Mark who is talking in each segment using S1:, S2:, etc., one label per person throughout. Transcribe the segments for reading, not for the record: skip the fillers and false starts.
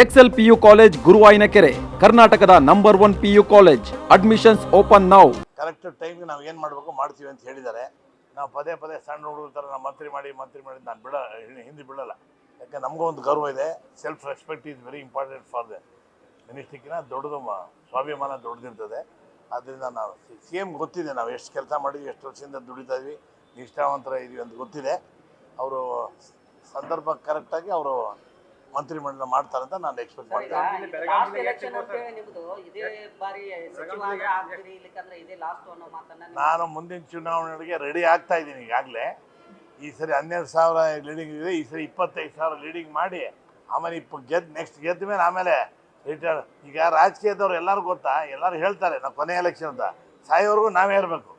S1: Excel PU college ಗುರುವಾಯಿನಕೆರೆ, ಕರ್ನಾಟಕದ number 1 PU college. Admissions open now.
S2: Correct ಟೈಮ್ಗೆ ನಾವು ಏನು ಮಾಡಬೇಕು ಮಾಡ್ತೀವಿ ಅಂತ ಹೇಳಿದ್ದಾರೆ. ನಾವು ಪದೇ ಪದೇ ಸಣ್ಣ ಹುಡುಗರ ಥರ ನಾವು ಮಂತ್ರಿ ಮಾಡಿ ನಾನು ಹಿಂದೆ ಬಿಡಲ್ಲ. ಯಾಕೆ ನಮಗೂ ಒಂದು ಗೌರವ ಇದೆ. Self respect is very important for the ಮಿನಿಸ್ಟ್ರಿಕ್ಕಿನ ದೊಡ್ಡದು ಸ್ವಾಭಿಮಾನ ದೊಡ್ಡದಿರ್ತದೆ. ಆದ್ದರಿಂದ ನಾವು CM ಗೊತ್ತಿದೆ ನಾವು ಎಷ್ಟು ಕೆಲಸ ಮಾಡಿದ್ವಿ, ಎಷ್ಟು ವರ್ಷದಿಂದ ದುಡಿತಾ ಇದ್ವಿ, ನಿಷ್ಠಾವಂತರ ಇದೀವಿ ಅಂತ ಗೊತ್ತಿದೆ. ಅವರು ಸಂದರ್ಭ ಕರೆಕ್ಟಾಗಿ ಅವರು ಮಂತ್ರಿಮಂಡಲ ಮಾಡ್ತಾರೆ ಅಂತ ನಾನು ಎಕ್ಸ್ಪೆಕ್ಟ್ ಮಾಡ್ತೀನಿ. ನಾನು ಮುಂದಿನ ಚುನಾವಣೆಗೆ ರೆಡಿ ಆಗ್ತಾ ಇದ್ದೀನಿ. ಈಗಾಗಲೇ ಈ ಸರಿ 12,000 ಲೀಡಿಂಗ್ ಇದೆ, ಈ ಸರಿ 25,000 ಲೀಡಿಂಗ್ ಮಾಡಿ ಆಮೇಲೆ ನೆಕ್ಸ್ಟ್ ಗೆದ್ದ ಮೇಲೆ ಆಮೇಲೆ ರಿಟೈರ್. ಈಗ ರಾಜಕೀಯದವ್ರು ಎಲ್ಲರೂ ಗೊತ್ತಾ, ಎಲ್ಲರೂ ಹೇಳ್ತಾರೆ ನಾವು ಕೊನೆ ಎಲೆಕ್ಷನ್ ಅಂತ, ಸಾಯೋವರೆಗೂ ನಾವೇ ಇರಬೇಕು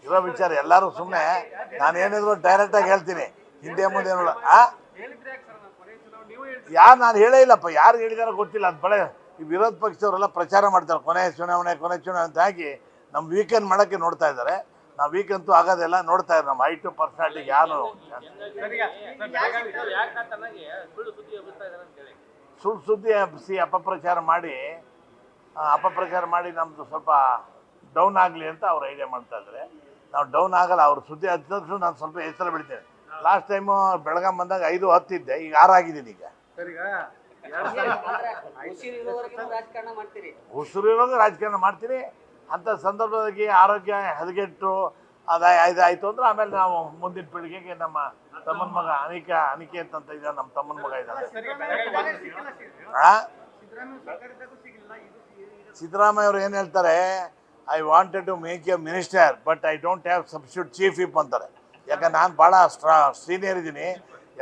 S2: ಇರೋ ವಿಚಾರ. ಎಲ್ಲರೂ ಸುಮ್ಮನೆ ನಾನು ಏನಿದ್ರು ಡೈರೆಕ್ಟಾಗಿ ಹೇಳ್ತೀನಿ, ಹಿಂದೆ ಮುಂದೆ ನೋಡ. ಯಾರು ನಾನು ಹೇಳೇ ಇಲ್ಲಪ್ಪ, ಯಾರು ಹೇಳಿದಾರೋ ಗೊತ್ತಿಲ್ಲ. ಅದು ಬಳೆ ಈ ವಿರೋಧ ಪಕ್ಷದವರೆಲ್ಲ ಪ್ರಚಾರ ಮಾಡ್ತಾರೆ ಕೊನೆ ಚುನಾವಣೆ ಅಂತ ಹಾಕಿ ನಮ್ಮ ವೀಕೆಂಡ್ ಮಾಡೋಕ್ಕೆ ನೋಡ್ತಾ ಇದ್ದಾರೆ. ನಾವು ವೀಕೆಂತೂ ಆಗೋದೆಲ್ಲ ನೋಡ್ತಾ ಇದ್ದಾರೆ. ನಮ್ಮ ಹೈಟು ಪರ್ಸನಾಲಿಟಿಗೆ ಯಾರು ಸುಳ್ಳು ಸುದ್ದಿ ಹಬ್ಬಿಸಿ ಅಪಪ್ರಚಾರ ಮಾಡಿ ನಮ್ಮದು ಸ್ವಲ್ಪ ಡೌನ್ ಆಗಲಿ ಅಂತ ಅವ್ರು ಐಡಿಯಾ ಮಾಡ್ತಾ ಇದ್ದಾರೆ. ನಾವು ಡೌನ್ ಆಗಲ್ಲ. ಅವ್ರ ಸುದ್ದಿ ಹತ್ತಿದ್ರು ನಾನು ಸ್ವಲ್ಪ ಹೆಸರು ಬಿಡ್ತೇನೆ. ಲಾಸ್ಟ್ ಟೈಮು ಬೆಳಗಾಂ ಬಂದಾಗ 5-10 ಇದ್ದೆ, ಈಗ 6 ಆಗಿದ್ದೀನಿ. ಈಗ ಉಸಿರಿರೋದು ರಾಜಕಾರಣ ಮಾಡ್ತೀನಿ. ಅಂಥ ಸಂದರ್ಭದಲ್ಲಿ ಆರೋಗ್ಯ ಹದಗೆಟ್ಟು ಇದಾಯಿತು ಅಂದ್ರೆ ಆಮೇಲೆ ನಾವು ಮುಂದಿನ ಪೀಳಿಗೆಗೆ ನಮ್ಮ ತಮ್ಮನ ಮಗ ಅನಿಕೇತ್ ಅಂತ ಇದ್ದಾನೆ, ನಮ್ಮ ತಮ್ಮನ ಮಗ ಇದ್ದಾನೆ. ಸಿದ್ದರಾಮಯ್ಯ ಅವರು ಏನು ಹೇಳ್ತಾರೆ, I wanted to make a minister but I don't have substitute chief whip ಅಂತಾರೆ. ಯಾಕಂದ್ರೆ ನಾನು ಭಾಳ ಸೀನಿಯರ್ ಇದ್ದೀನಿ,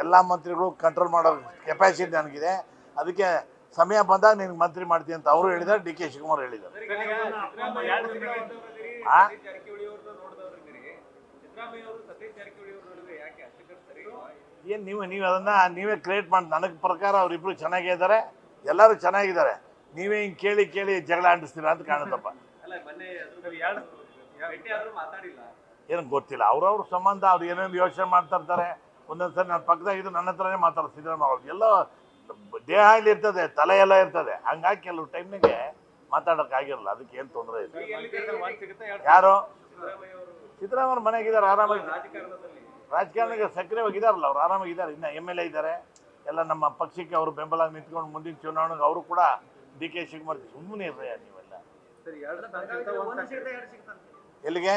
S2: ಎಲ್ಲ ಮಂತ್ರಿಗಳು ಕಂಟ್ರೋಲ್ ಮಾಡೋ ಕೆಪಾಸಿಟಿ ನನಗಿದೆ. ಅದಕ್ಕೆ ಸಮಯ ಬಂದಾಗ ನಿನ್ಗೆ ಮಂತ್ರಿ ಮಾಡ್ತೀನಿ ಅಂತ ಅವರು ಹೇಳಿದ್ದಾರೆ, DK ಶಿವಕುಮಾರ್ ಹೇಳಿದ್ದಾರೆ. ಏನು ನೀವು ಅದನ್ನು ನೀವೇ ಕ್ರಿಯೇಟ್ ಮಾಡಿ. ನನಗೆ ಪ್ರಕಾರ ಅವರಿಬ್ಬರು ಚೆನ್ನಾಗೇ ಇದ್ದಾರೆ, ಎಲ್ಲರೂ ಚೆನ್ನಾಗಿದ್ದಾರೆ. ನೀವೇ ಹಿಂಗೆ ಕೇಳಿ ಜಗಳ ಅಂಟಿಸ್ತೀರಾ ಅಂತ ಕಾಣುತ್ತಪ್ಪ. ಏನು ಗೊತ್ತಿಲ್ಲ, ಅವ್ರವ್ರ ಸಂಬಂಧ ಅವ್ರು ಏನೇನು ಯೋಚನೆ ಮಾಡ್ತಾ ಇರ್ತಾರೆ. ಒಂದೊಂದು ಸರಿ ನನ್ನ ಪಕ್ಕದಾಗಿದ್ದು ನನ್ನ ಹತ್ರನೇ ಮಾತಾಡೋದು ಸಿದ್ದರಾಮಯ್ಯ ಅವ್ರು. ಎಲ್ಲ ದೇಹ ಇಲ್ಲಿ ಇರ್ತದೆ, ತಲೆ ಎಲ್ಲ ಇರ್ತದೆ, ಹಂಗಾಗಿ ಕೆಲವು ಟೈಮ್ನಾಗೆ ಮಾತಾಡೋಕ್ಕಾಗಿರಲ್ಲ. ಅದಕ್ಕೆ ಏನು ತೊಂದರೆ ಇಲ್ಲ. ಯಾರು ಸಿದ್ದರಾಮಯ್ಯ ಮನೆಗಿದ್ದಾರೆ, ಆರಾಮಾಗಿ ರಾಜಕಾರಣಕ್ಕೆ ಸಕ್ರಿಯವಾಗಿದ್ದಾರಲ್ಲ, ಅವ್ರು ಆರಾಮಾಗಿದ್ದಾರೆ. ಇನ್ನು MLA ಇದ್ದಾರೆ, ಎಲ್ಲ ನಮ್ಮ ಪಕ್ಷಕ್ಕೆ ಅವರು ಬೆಂಬಲ ನಿಂತ್ಕೊಂಡು ಮುಂದಿನ ಚುನಾವಣೆಗೆ ಅವರು ಕೂಡ DK ಶಿವಕುಮಾರ್. ಸುಮ್ಮನೆ ಇರ್ರಿ ನೀವೆಲ್ಲ. ಎಲ್ಲಿಗೆ?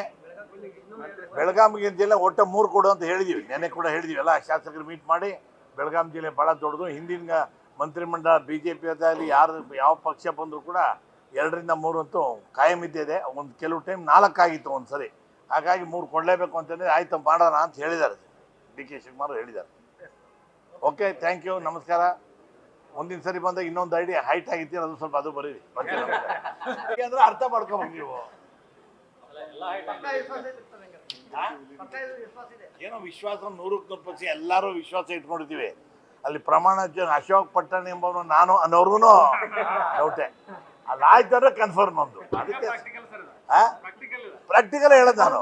S2: ಬೆಳಗಾಂ ಜಿಲ್ಲೆ ಒಟ್ಟು 3 ಕೊಡು ಅಂತ ಹೇಳಿದೀವಿ. ನೆನ್ನೆ ಕೂಡ ಹೇಳಿದೀವಿ, ಎಲ್ಲ ಶಾಸಕರು ಮೀಟ್ ಮಾಡಿ. ಬೆಳಗಾಂ ಜಿಲ್ಲೆ ಭಾಳ ದೊಡ್ಡದು. ಹಿಂದಿನ ಮಂತ್ರಿಮಂಡಲ BJP ಅದಾಗಲಿ ಯಾವ ಪಕ್ಷ ಬಂದರೂ ಕೂಡ 2ರಿಂದ 3 ಅಂತೂ ಕಾಯಂ ಇದ್ದಿದೆ. ಒಂದು ಕೆಲವು ಟೈಮ್ 4 ಆಗಿತ್ತು ಒಂದು ಸರಿ. ಹಾಗಾಗಿ 3 ಕೊಡಲೇಬೇಕು ಅಂತಂದರೆ ಆಯ್ತು ಮಾಡೋಣ ಅಂತ ಹೇಳಿದ್ದಾರೆ, DK ಶಿವಕುಮಾರ್ ಹೇಳಿದ್ದಾರೆ. ಓಕೆ, ಥ್ಯಾಂಕ್ ಯು, ನಮಸ್ಕಾರ. ಮುಂದಿನ ಸರಿ ಬಂದಾಗ ಇನ್ನೊಂದು ಐಡಿಯಾ ಹೈಟ್ ಆಗಿರ್ತೀರ, ಅದು ಸ್ವಲ್ಪ ಅದು ಬರೀರಿ ಅಂದರೆ ಅರ್ಥ ಮಾಡ್ಕೊಬೇಕು ನೀವು. ಏನೋ ವಿಶ್ವಾಸ 100% ಎಲ್ಲರೂ ವಿಶ್ವಾಸ ಇಟ್ಕೊಂಡಿದ್ದೀವಿ. ಅಲ್ಲಿ ಪ್ರಮಾಣ ಅಶೋಕ್ ಪಟ್ಟಣ ಎಂಬವನು ನಾನು ಅನ್ನೋರ್ಗು ಡೌಟೆ. ಅಲ್ಲಿ ಆಯ್ತಾರೆ ಕನ್ಫರ್ಮ್ ಒಂದು. ಅದಕ್ಕೆ ಪ್ರಾಕ್ಟಿಕಲ್ ಹೇಳೋದು ನಾನು.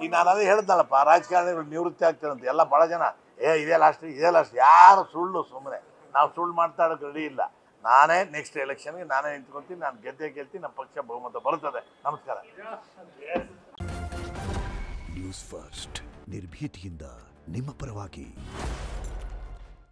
S2: ಈಗ ನಾನು ಅದೇ ಹೇಳ್ದಲ್ಲಪ್ಪ, ರಾಜಕಾರಣಿಗಳು ನಿವೃತ್ತಿ ಆಗ್ತಾರಂತೆ. ಎಲ್ಲ ಭಾಳ ಜನ ಇದೇ ಲಾಸ್ಟ್ ಯಾರು ಸುಮ್ಮನೆ ನಾವು ಸುಳ್ಳು ಮಾತಾಡೋಕೆ ರೆಡಿ ಇಲ್ಲ. ನಾನೇ ನೆಕ್ಸ್ಟ್ ಎಲೆಕ್ಷನ್ಗೆ ನಾನೇ ನಿಂತ್ಕೊತೀನಿ, ನಾನು ಗೆಲ್ತೀನಿ, ನಮ್ಮ ಪಕ್ಷ ಬಹುಮತ ಬರ್ತದೆ. ನಮಸ್ಕಾರ.
S3: ನ್ಯೂಸ್ ಫಸ್ಟ್, ನಿರ್ಭೀತಿಯಿಂದ ನಿಮ್ಮ ಪರವಾಗಿ.